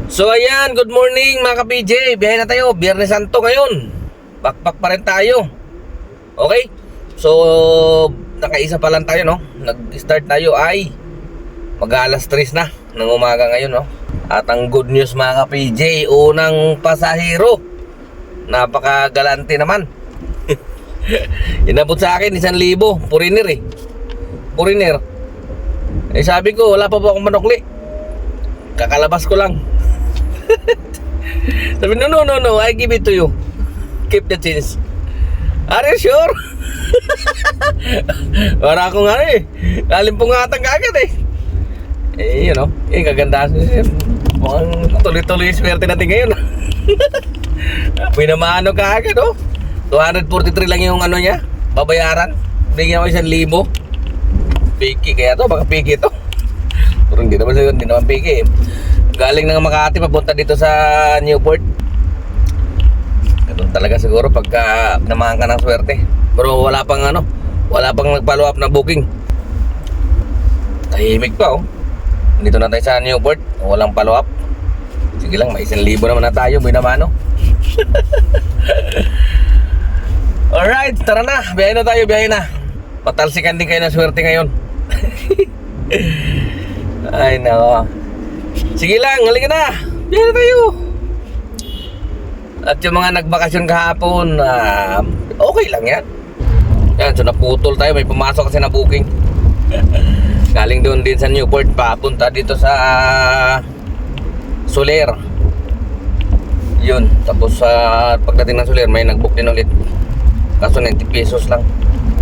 So ayan, good morning mga ka-PJ. Biyahe na tayo, Biyernes Santo ngayon. Backpack pa rin tayo. Okay? So, nakaisa pa lang tayo, no? Nag-start tayo ay mag-alas 3 na ng umaga ngayon, no? At ang good news mga ka-PJ, unang pasahero. Napakagalante naman. Inabot sa akin 1,000, foreigner eh. Foreigner. Eh sabi ko, wala pa po akong manukli. Kakalabas ko lang. Sabi, no, I give it to you. Keep the change. Are you sure? Para akong ano eh, nalimpungatan ka agad eh. Eh, you know, kagandahan. Mukhang tuloy-tuloy yung swerte natin ngayon. Pinamano ka agad, oh. 243 lang yung ano niya, babayaran. Bigyan ko 1,000. Piki, kaya to, baka piki to. Pero hindi naman piki eh. Galing ng Makati papunta dito sa Newport. Ganun talaga siguro pagka namahan ka ng swerte. Pero wala pang nag-follow up na booking. Tahimik pa, oh. Dito na tayo sa Newport, walang follow up. Sige lang, may 1,000 naman na tayo, binamano. Alright, tara na, biyahe na. Patalsikan din kayo ng swerte ngayon. Ay nako. Sige lang, halika na. Biyahe na tayo. At yung mga nagbakasyon kahapon, okay lang yan. Yan, so naputol tayo, may pumasok kasi na booking. Galing doon din sa Newport, papunta dito sa Soler. Yun, tapos pagdating ng Soler, may nag-book din ulit. Kaso 90 pesos lang.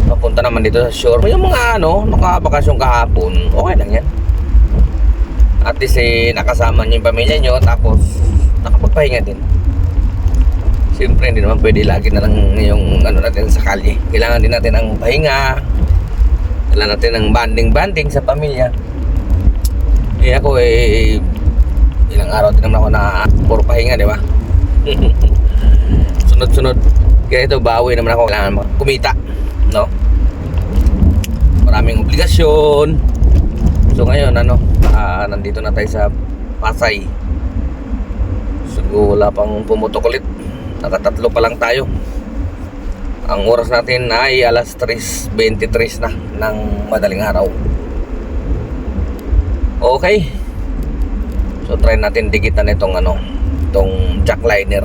Papunta naman dito sa shore. Yung mga nakabakasyon kahapon, okay lang yan. At least nakasama niyo yung pamilya nyo, tapos nakapagpahinga din. Siyempre hindi naman pwede lagi na lang yung natin sa kalye. Kailangan din natin ang pahinga. Kailangan natin ang banding sa pamilya. Eh ako ilang araw din naman ako na puro pahinga, di ba? Sunod-sunod. Kaya ito, bawi naman ako. Kailangan kumita, no? Maraming obligasyon. So ngayon, nandito na tayo sa Pasay. So wala pang pumutok ulit. Nakatatlo pa lang tayo. Ang oras natin ay alas 3:23 na ng madaling araw. Okay. So try natin digitan itong jackliner.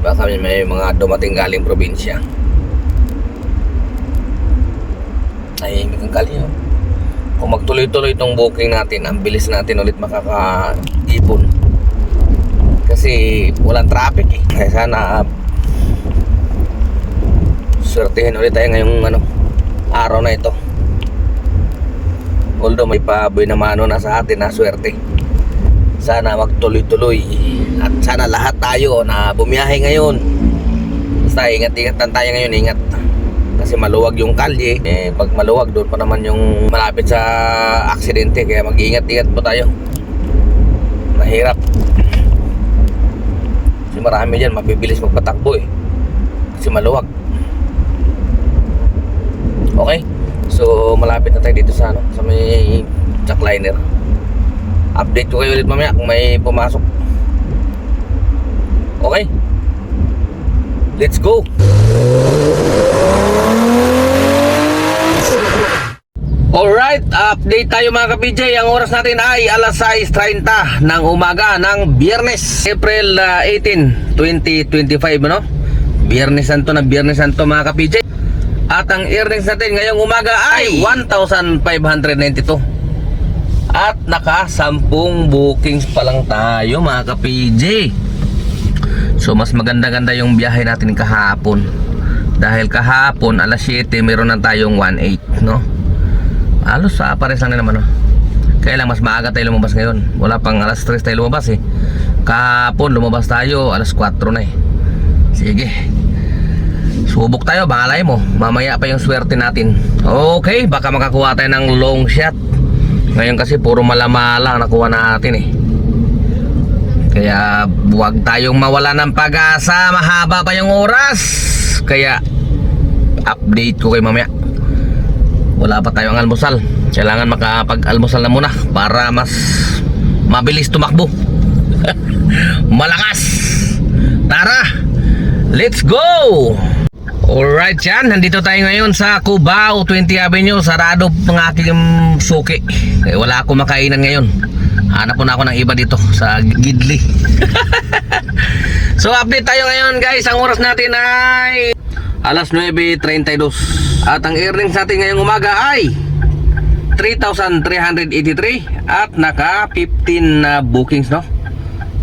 Baka may mga dumating galing probinsya. Ay, may kang kali, oh. Kung magtuloy-tuloy itong booking natin, ang bilis natin ulit makaka-ipon. Kasi walang traffic eh. Kaya sana swertihin ulit tayo ngayong araw na ito. Although may paboy na mano na sa atin na swerte. Sana magtuloy-tuloy. At sana lahat tayo na bumiyahe ngayon. Basta ingat-ingatan tayo ngayon, ingat. Kasi maluwag yung kalye. Pag maluwag, doon pa naman yung malapit sa aksidente. Kaya mag-ingat-ingat po tayo. Mahirap. Kasi marami dyan, mabibilis magpatakbo eh. Kasi maluwag. Okay? So, malapit na tayo dito sa may jackliner. Update ko kayo ulit mamaya kung may pumasok. Okay? Let's go! Alright, update tayo mga ka-PJ. Ang oras natin ay alas 6:30 ng umaga ng Biyernes, April 18, 2025, no? Biyernes Santo mga ka-PJ. At ang earnings natin ngayong umaga ay 1,592. At naka 10 bookings pa lang tayo mga ka-PJ. So mas maganda-ganda yung biyahe natin kahapon. Dahil kahapon alas 7 meron na tayong 1,800, no? Halos pares lang na naman, no? Kaya lang mas maaga tayo lumabas ngayon. Wala pang alas 3 tayo lumabas eh. Kahapon lumabas tayo alas 4 na eh. Sige, subok tayo, bangalay mo. Mamaya pa yung swerte natin. Okay, baka makakuha tayo ng long shot. Ngayon kasi puro malamala nakuha natin eh. Kaya huwag tayong mawala ng pag-asa. Mahaba pa yung oras. Kaya update ko kayo mamaya. Wala pa tayong almusal. Kailangan makapag-almusal na muna para mas mabilis tumakbo. Malakas. Tara, let's go. Alright yan, nandito tayo ngayon sa Cubao 20 Avenue. Sarado ng aking suki. Wala akong makainan ngayon. Hanap po na ako ng iba dito sa Gidli. So update tayo ngayon guys. Ang oras natin ay alas 9:32. At ang earnings natin ngayong umaga ay 3,383 at naka 15 na bookings, no?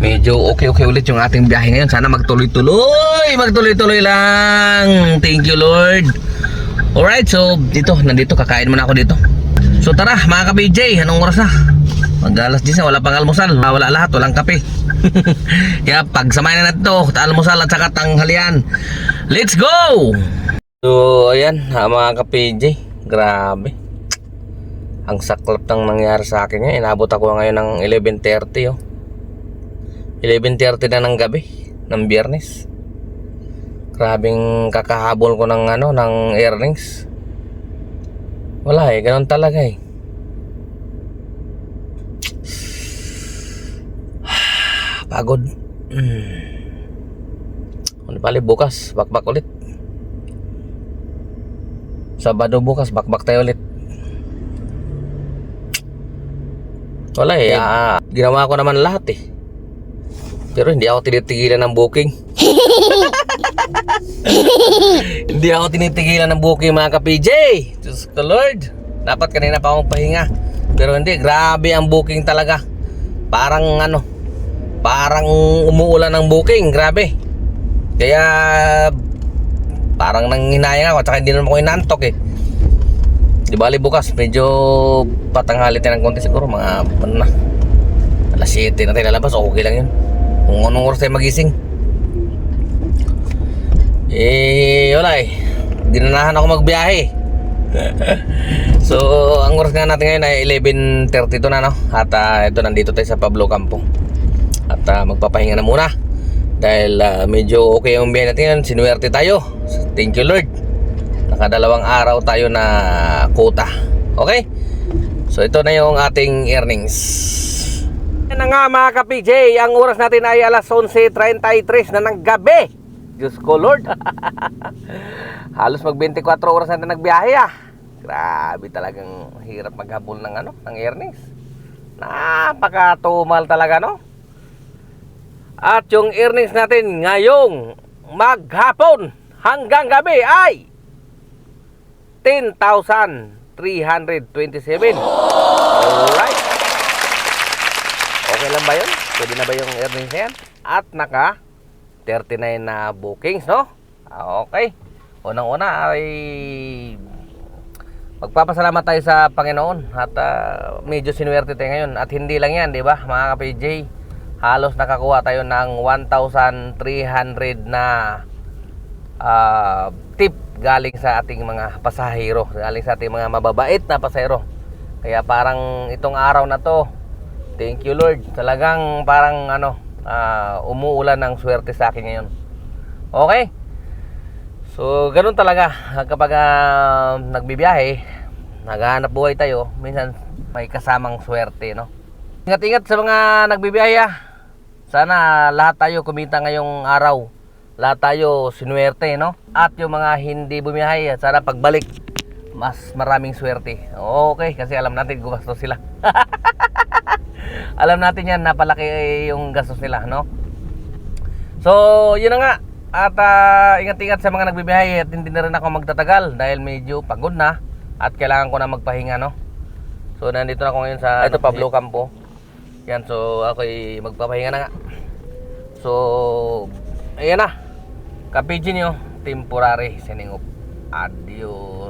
Medyo okay ulit yung ating biyahe ngayon. Sana magtuloy-tuloy lang. Thank you Lord. Alright, so nandito kakain muna ako dito. So tara mga ka-BJ, anong oras na? Mag-alas 10 na, wala pang almusal. Wala lahat, walang kape. Kaya pagsamahin na natin to, almusal at saka tanghalian. Let's go! So ayan mga ka-PJ, grabe. Ang saklap ng nangyari sa akin ngayon. Inabot ako ngayon ng 11:30 oh. 11:30 na ng gabi ng Biyernes. Grabing kakahabol ko ng ng earnings. Wala ganun talaga Pagod. Ano pala bukas, bakbak ulit. Sabado bukas, bakbak tayo ulit. Wala ginawa ko naman lahat pero hindi ako tinitigilan ng booking. Hindi ako tinitigilan ng booking mga ka-PJ. Diyos ko Lord. Dapat kanina pa akong pahinga. Pero hindi, grabe ang booking talaga. Parang parang umuulan ng booking. Grabe. Kaya parang nanghinayang ako. At saka hindi naman ako inantok Di bali bukas, medyo patanghalit ng konti siguro. Mga alas 7 na tayo lalabas. Okay lang yun. Kung anong oras tayo magising. Wala Dinanahan ako magbiyahe. So ang oras nga natin ngayon ay 11:32 na, no? At ito nandito tayo sa Pablo Campo. At magpapahinga na muna. Dahil medyo okay yung biyahe natin ngayon. Sinuwerte tayo. Thank you Lord. Nakadalawang araw tayo na quota. Okay? So ito na yung ating earnings. Yan na nga mga ka-PJ, ang oras natin ay alas 11:33 na ng gabi. Diyos ko Lord. Halos mag 24 oras natin nagbiyahe Grabe, talagang hirap maghabol ng ng earnings. Napakatumal talaga, no? At yung earnings natin ngayong maghapon hanggang gabi ay 10,327. Alright. Okay lang ba yun? Pwede na ba yung earnings na yan? At naka 39 na bookings, no? Okay. Unang-una ay magpapasalamat tayo sa Panginoon. At medyo sinuwerte tayo ngayon. At hindi lang yan, di ba mga ka-PJ? Halos nakakuha tayo ng 1,300 na tip galing sa ating mga pasahero. Galing sa ating mga mababait na pasahero. Kaya parang itong araw na to, thank you Lord. Talagang parang umuulan ng swerte sa akin ngayon. Okay? So ganun talaga kapag nagbibiyahe, naghahanap buhay tayo, minsan may kasamang swerte, no? Ingat-ingat sa mga nagbibiyahe. Sana lahat tayo kumita ngayong araw. Lahat tayo sinuwerte, no? At yung mga hindi bumiyahe, sana pagbalik mas maraming swerte. Okay, kasi alam natin gumastos sila. Alam natin yan, napalaki yung gastos nila, no? So, yun na nga. At ingat-ingat sa mga nagbibiyahe. At hindi na rin ako magtatagal dahil medyo pagod na. At kailangan ko na magpahinga, no? So, nandito na ako ngayon sa ito, Pablo Campo. Yan, so ako'y magpapahinga na nga. So, ayan na. Kapidyo nyo, temporary signing off. Adios.